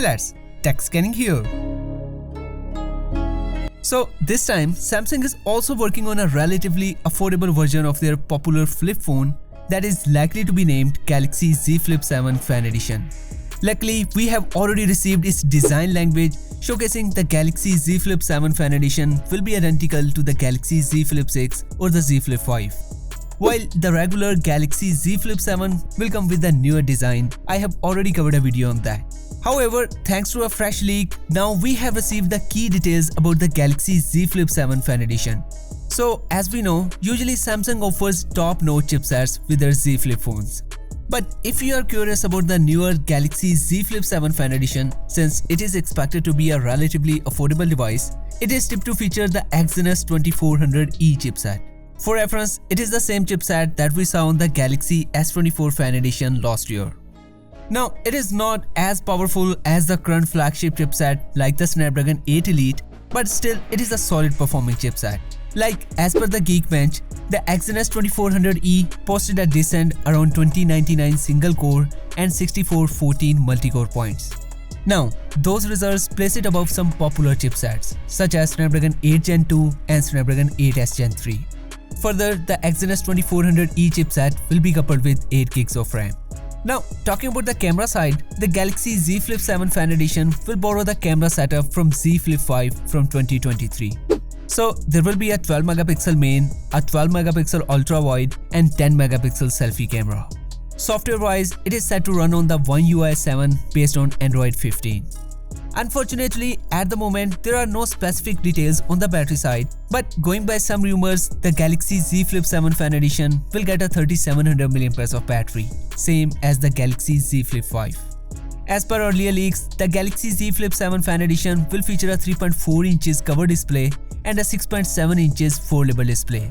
Hey lads, TechScanning here. So this time Samsung is also working on a relatively affordable version of their popular flip phone that is likely to be named Galaxy Z Flip 7 Fan Edition. Luckily, we have already received its design language showcasing the Galaxy Z Flip 7 Fan Edition will be identical to the Galaxy Z Flip 6 or the Z Flip 5. While the regular Galaxy Z Flip 7 will come with a newer design, I have already covered a video on that. However, thanks to a fresh leak, now we have received the key details about the Galaxy Z Flip 7 Fan Edition. So as we know, usually Samsung offers top-notch chipsets with their Z Flip phones. But if you are curious about the newer Galaxy Z Flip 7 Fan Edition, since it is expected to be a relatively affordable device, it is tipped to feature the Exynos 24FE chipset. For reference, it is the same chipset that we saw on the Galaxy S24 Fan Edition last year. Now, it is not as powerful as the current flagship chipset like the Snapdragon 8 Elite, but still it is a solid performing chipset. Like, as per the Geekbench, the Exynos 24FE posted a decent around 2099 single core and 6414 multi-core points. Now, those results place it above some popular chipsets such as Snapdragon 8 Gen 2 and Snapdragon 8S Gen 3. Further, the Exynos 24FE chipset will be coupled with 8 GB of RAM. Now, talking about the camera side, the Galaxy Z Flip 7 Fan Edition will borrow the camera setup from Z Flip 5 from 2023. So, there will be a 12 megapixel main, a 12 megapixel ultra wide and 10 megapixel selfie camera. Software-wise, it is set to run on the One UI 7 based on Android 15. Unfortunately, at the moment, there are no specific details on the battery side, but going by some rumors, the Galaxy Z Flip 7 Fan Edition will get a 3700 mAh of battery, same as the Galaxy Z Flip 5. As per earlier leaks, the Galaxy Z Flip 7 Fan Edition will feature a 3.4 inches cover display and a 6.7 inches foldable display,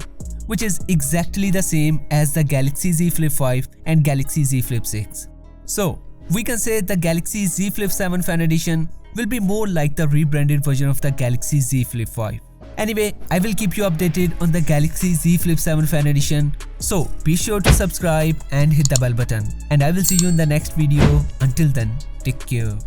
which is exactly the same as the Galaxy Z Flip 5 and Galaxy Z Flip 6. So, we can say the Galaxy Z Flip 7 Fan Edition will be more like the rebranded version of the Galaxy Z Flip 5. Anyway, I will keep you updated on the Galaxy Z Flip 7 Fan Edition, so be sure to subscribe and hit the bell button. And I will see you in the next video. Until then, take care.